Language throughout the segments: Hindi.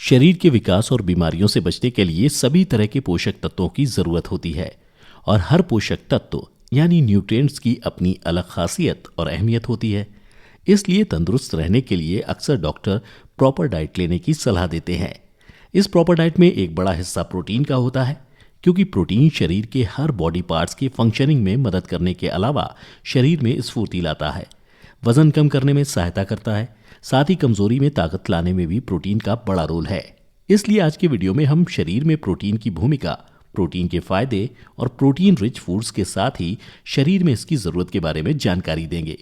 शरीर के विकास और बीमारियों से बचने के लिए सभी तरह के पोषक तत्वों की जरूरत होती है और हर पोषक तत्व यानी न्यूट्रिएंट्स की अपनी अलग खासियत और अहमियत होती है। इसलिए तंदुरुस्त रहने के लिए अक्सर डॉक्टर प्रॉपर डाइट लेने की सलाह देते हैं। इस प्रॉपर डाइट में एक बड़ा हिस्सा प्रोटीन का होता है, क्योंकि प्रोटीन शरीर के हर बॉडी पार्ट्स के फंक्शनिंग में मदद करने के अलावा शरीर में स्फूर्ति लाता है, वजन कम करने में सहायता करता है, साथ ही कमजोरी में ताकत लाने में भी प्रोटीन का बड़ा रोल है। इसलिए आज के वीडियो में हम शरीर में प्रोटीन की भूमिका, प्रोटीन के फायदे और प्रोटीन रिच फूड्स के साथ ही शरीर में इसकी जरूरत के बारे में जानकारी देंगे।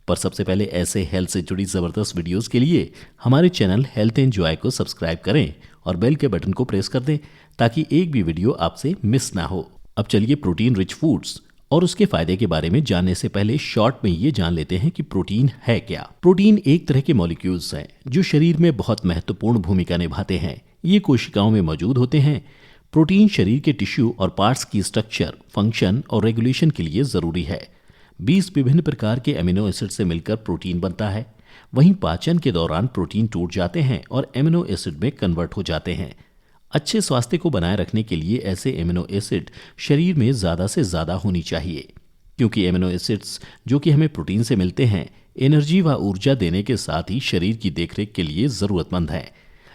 पर सबसे पहले ऐसे हेल्थ से जुड़ी जबरदस्त वीडियोस के लिए हमारे चैनल हेल्थ एंड जॉय को सब्सक्राइब करें और बेल के बटन को प्रेस कर दें ताकि एक भी वीडियो आपसे मिस ना हो। अब चलिए प्रोटीन रिच फूड्स और उसके फायदे के बारे में जानने से पहले शॉर्ट में ये जान लेते हैं कि प्रोटीन है क्या। प्रोटीन एक तरह के मॉलिक्यूल्स हैं जो शरीर में बहुत महत्वपूर्ण भूमिका निभाते हैं। ये कोशिकाओं में मौजूद होते हैं। प्रोटीन शरीर के टिश्यू और पार्ट्स की स्ट्रक्चर, फंक्शन और रेगुलेशन के लिए जरूरी है। 20 विभिन्न प्रकार के एमिनो एसिड से मिलकर प्रोटीन बनता है। वहीं पाचन के दौरान प्रोटीन टूट जाते हैं और एमिनो एसिड में कन्वर्ट हो जाते हैं। अच्छे स्वास्थ्य को बनाए रखने के लिए ऐसे एमिनो एसिड शरीर में ज़्यादा से ज़्यादा होनी चाहिए, क्योंकि एमिनो एसिड्स जो कि हमें प्रोटीन से मिलते हैं एनर्जी व ऊर्जा देने के साथ ही शरीर की देखरेख के लिए ज़रूरतमंद हैं।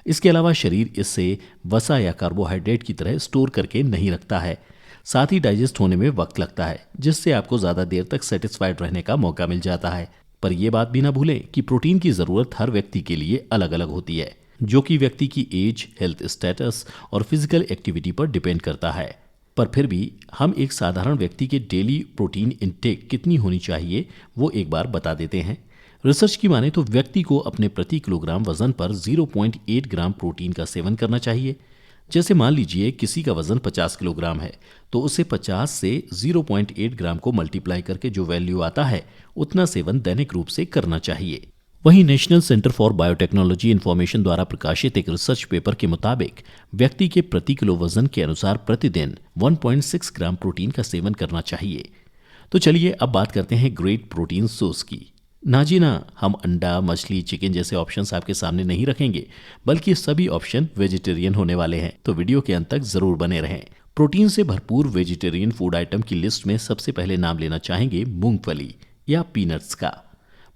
इसके अलावा शरीर इससे वसा या कार्बोहाइड्रेट की तरह स्टोर करके नहीं रखता है। साथ ही डाइजेस्ट होने में वक्त लगता है, जिससे आपको ज़्यादा देर तक सेटिस्फाइड रहने का मौका मिल जाता है। पर यह बात भी ना भूलें कि प्रोटीन की ज़रूरत हर व्यक्ति के लिए अलग अलग होती है, जो कि व्यक्ति की एज, हेल्थ स्टेटस और फिजिकल एक्टिविटी पर डिपेंड करता है। पर फिर भी हम एक साधारण व्यक्ति के डेली प्रोटीन इंटेक कितनी होनी चाहिए वो एक बार बता देते हैं। रिसर्च की माने तो व्यक्ति को अपने प्रति किलोग्राम वजन पर 0.8 ग्राम प्रोटीन का सेवन करना चाहिए। जैसे मान लीजिए किसी का वजन 50 किलोग्राम है तो उसे 50 से 0.8 ग्राम को मल्टीप्लाई करके जो वैल्यू आता है उतना सेवन दैनिक रूप से करना चाहिए। वहीं national centre for biotechnology information द्वारा प्रकाशित एक रिसर्च पेपर के मुताबिक व्यक्ति के प्रति किलो वजन के अनुसार प्रतिदिन 1.6 ग्राम प्रोटीन का सेवन करना चाहिए। तो चलिए अब बात करते हैं ग्रेट प्रोटीन सोर्स की। ना जी ना, हम अंडा, मछली, चिकन जैसे ऑप्शंस आपके सामने नहीं रखेंगे, बल्कि सभी ऑप्शन वेजिटेरियन होने वाले हैं, तो वीडियो के अंत तक जरूर बने रहें। प्रोटीन से भरपूर वेजिटेरियन फूड आइटम की लिस्ट में सबसे पहले नाम लेना चाहेंगे मूंगफली या पीनट्स का।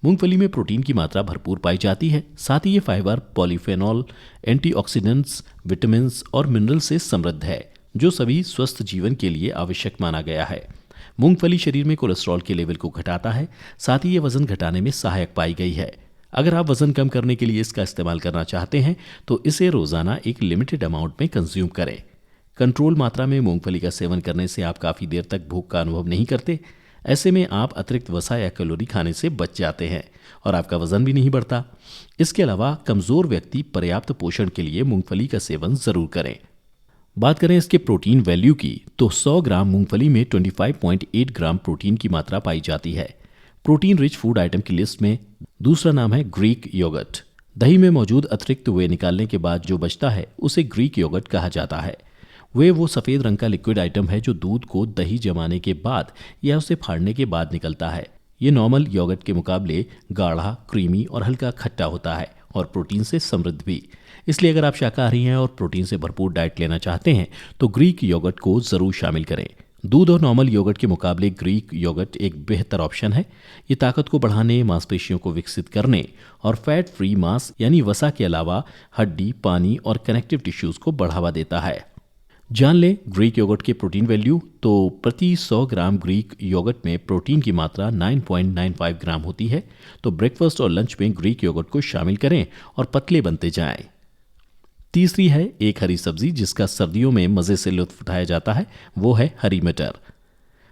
मूंगफली में प्रोटीन की मात्रा भरपूर पाई जाती है। साथ ही ये फाइबर, पॉलीफेनॉल, एंटीऑक्सीडेंट्स, विटामिन और मिनरल से समृद्ध है, जो सभी स्वस्थ जीवन के लिए आवश्यक माना गया है। मूंगफली शरीर में कोलेस्ट्रॉल के लेवल को घटाता है। साथ ही ये वजन घटाने में सहायक पाई गई है। अगर आप वजन कम करने के लिए इसका इस्तेमाल करना चाहते हैं तो इसे रोजाना एक लिमिटेड अमाउंट में कंज्यूम करें। कंट्रोल मात्रा में मूंगफली का सेवन करने से आप काफ़ी देर तक भूख का अनुभव नहीं करते। ऐसे में आप अतिरिक्त वसा या कैलोरी खाने से बच जाते हैं और आपका वजन भी नहीं बढ़ता। इसके अलावा कमज़ोर व्यक्ति पर्याप्त पोषण के लिए मूंगफली का सेवन ज़रूर करें। बात करें इसके प्रोटीन वैल्यू की तो 100 ग्राम मूंगफली में 25.8 ग्राम प्रोटीन की मात्रा पाई जाती है। प्रोटीन रिच फूड आइटम की लिस्ट में दूसरा नाम है ग्रीक योगर्ट। दही में मौजूद अतिरिक्त वे निकालने के बाद जो बचता है उसे ग्रीक योगर्ट कहा जाता है। वो सफ़ेद रंग का लिक्विड आइटम है जो दूध को दही जमाने के बाद या उसे फाड़ने के बाद निकलता है। ये नॉर्मल योगर्ट के मुकाबले गाढ़ा, क्रीमी और हल्का खट्टा होता है और प्रोटीन से समृद्ध भी। इसलिए अगर आप शाकाहारी हैं और प्रोटीन से भरपूर डाइट लेना चाहते हैं तो ग्रीक योगर्ट को ज़रूर शामिल करें। दूध और नॉर्मल योगर्ट के मुकाबले ग्रीक योगर्ट एक बेहतर ऑप्शन है। ये ताकत को बढ़ाने, मांसपेशियों को विकसित करने और फैट फ्री मांस यानी वसा के अलावा हड्डी, पानी और कनेक्टिव टिश्यूज़ को बढ़ावा देता है। जान लें ग्रीक योगर्ट के प्रोटीन वैल्यू तो प्रति 100 ग्राम ग्रीक योगर्ट में प्रोटीन की मात्रा 9.95 ग्राम होती है। तो ब्रेकफास्ट और लंच में ग्रीक योगर्ट को शामिल करें और पतले बनते जाएं। तीसरी है एक हरी सब्जी जिसका सर्दियों में मज़े से लुत्फ उठाया जाता है, वो है हरी मटर।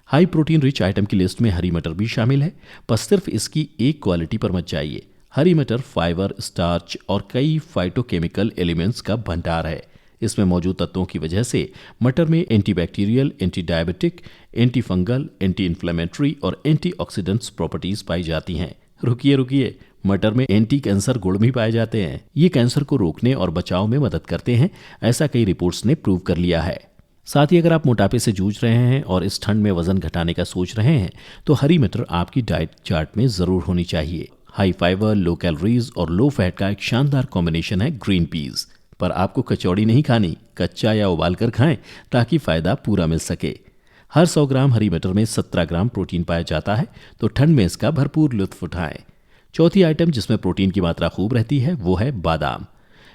हाई प्रोटीन रिच आइटम की लिस्ट में हरी मटर भी शामिल है, पर सिर्फ इसकी एक क्वालिटी पर मत जाइए। हरी मटर फाइबर, स्टार्च और कई फाइटोकेमिकल एलिमेंट्स का भंडार है। इसमें मौजूद तत्वों की वजह से मटर में antibacterial, anti diabetic, anti fungal, anti inflammatory और एंटीऑक्सीडेंट्स प्रॉपर्टीज पाई जाती हैं। रुकिए, मटर में एंटी कैंसर गुण भी पाए जाते हैं। ये कैंसर को रोकने और बचाव में मदद करते हैं, ऐसा कई रिपोर्ट्स ने प्रूव कर लिया है। साथ ही अगर आप मोटापे से जूझ रहे हैं और इस ठंड में वजन घटाने का सोच रहे हैं तो हरी मटर आपकी डाइट चार्ट में ज़रूर होनी चाहिए। हाई फाइबर, लो कैलोरीज और लो फैट का एक शानदार कॉम्बिनेशन है ग्रीन पीस। पर आपको कचौड़ी नहीं खानी, कच्चा या उबाल कर खाएं ताकि फायदा पूरा मिल सके। हर 100 ग्राम हरी मटर में 17 ग्राम प्रोटीन पाया जाता है, तो ठंड में इसका भरपूर लुत्फ उठाएं। चौथी आइटम जिसमें प्रोटीन की मात्रा खूब रहती है वो है बादाम।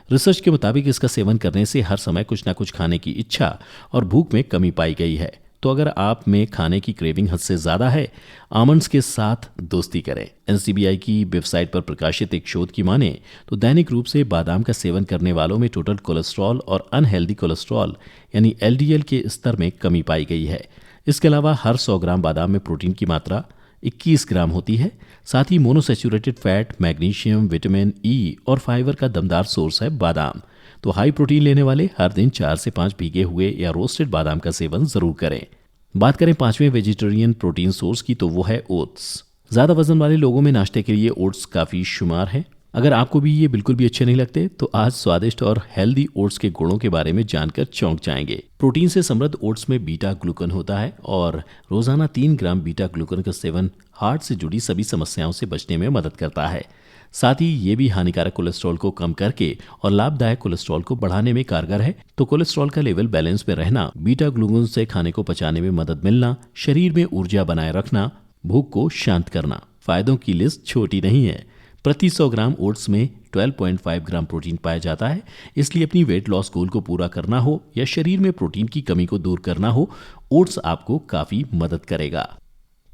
रिसर्च के मुताबिक इसका सेवन करने से हर समय कुछ ना कुछ खाने की इच्छा और भूख में कमी पाई गई है। तो अगर आप में खाने की क्रेविंग हद से ज़्यादा है, आमंड्स के साथ दोस्ती करें। एनसीबीआई की वेबसाइट पर प्रकाशित एक शोध की माने तो दैनिक रूप से बादाम का सेवन करने वालों में टोटल कोलेस्ट्रॉल और अनहेल्दी कोलेस्ट्रॉल यानी एलडीएल के स्तर में कमी पाई गई है। इसके अलावा हर 100 ग्राम बादाम में प्रोटीन की मात्रा 21 ग्राम होती है। साथ ही monounsaturated fat, magnesium, vitamin E और फाइबर का दमदार सोर्स है बादाम। तो हाई प्रोटीन लेने वाले हर दिन 4 से 5 भीगे हुए या रोस्टेड बादाम का सेवन जरूर करें। बात करें 5वें वेजिटेरियन प्रोटीन सोर्स की, तो वो है ओट्स। ज़्यादा वजन वाले लोगों में नाश्ते के लिए ओट्स काफ़ी शुमार है। अगर आपको भी ये बिल्कुल भी अच्छे नहीं लगते तो आज स्वादिष्ट और हेल्दी ओट्स के गुणों के बारे में जानकर चौंक जाएंगे। प्रोटीन से समृद्ध ओट्स में बीटा ग्लूकन होता है और रोजाना 3 ग्राम बीटा ग्लूकन का सेवन हार्ट से जुड़ी सभी समस्याओं से बचने में मदद करता है। साथ ही ये भी हानिकारक कोलेस्ट्रॉल को कम करके और लाभदायक कोलेस्ट्रॉल को बढ़ाने में कारगर है। तो कोलेस्ट्रॉल का लेवल बैलेंस में रहना, बीटा ग्लूकन से खाने को पचाने में मदद मिलना, शरीर में ऊर्जा बनाए रखना, भूख को शांत करना। फायदों की लिस्ट छोटी नहीं है। प्रति 100 ग्राम ओट्स में 12.5 ग्राम प्रोटीन पाया जाता है। इसलिए अपनी वेट लॉस गोल को पूरा करना हो या शरीर में प्रोटीन की कमी को दूर करना हो, ओट्स आपको काफी मदद करेगा।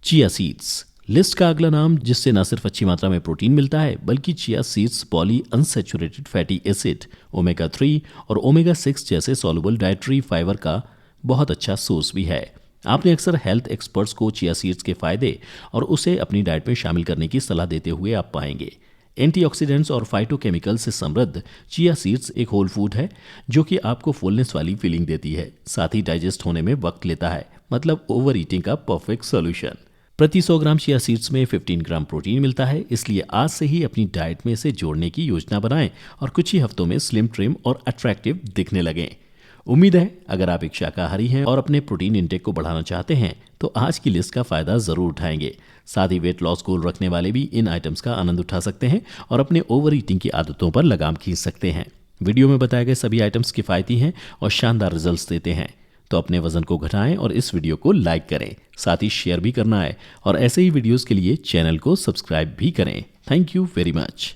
चिया सीड्स लिस्ट का अगला नाम, जिससे न सिर्फ अच्छी मात्रा में प्रोटीन मिलता है बल्कि chia seeds poly unsaturated fatty acid, omega 3 और ओमेगा 6 जैसे सॉल्युबल डाइटरी फाइबर का बहुत अच्छा सोर्स भी है। आपने अक्सर हेल्थ एक्सपर्ट्स को चिया सीड्स के फायदे और उसे अपनी डाइट में शामिल करने की सलाह देते हुए आप पाएंगे। एंटीऑक्सीडेंट्स और फाइटोकेमिकल से समृद्ध चिया सीड्स एक होल फूड है जो कि आपको फुलनेस वाली फीलिंग देती है। साथ ही डाइजेस्ट होने में वक्त लेता है, मतलब ओवर ईटिंग का परफेक्ट सॉल्यूशन। प्रति 100 ग्राम चिया सीड्स में 15 ग्राम प्रोटीन मिलता है। इसलिए आज से ही अपनी डाइट में इसे जोड़ने की योजना बनाएं और कुछ ही हफ्तों में स्लिम, ट्रिम और अट्रैक्टिव दिखने लगें। उम्मीद है अगर आप एक शाकाहारी हैं और अपने प्रोटीन इंटेक को बढ़ाना चाहते हैं तो आज की लिस्ट का फायदा जरूर उठाएंगे। साथ ही वेट लॉस गोल रखने वाले भी इन आइटम्स का आनंद उठा सकते हैं और अपने ओवर ईटिंग की आदतों पर लगाम खींच सकते हैं। वीडियो में बताए गए सभी आइटम्स किफायती हैं और शानदार रिजल्ट्स देते हैं। तो अपने वजन को घटाएं और इस वीडियो को लाइक करें। साथ ही शेयर भी करना है और ऐसे ही वीडियोस के लिए चैनल को सब्सक्राइब भी करें। Thank you very much.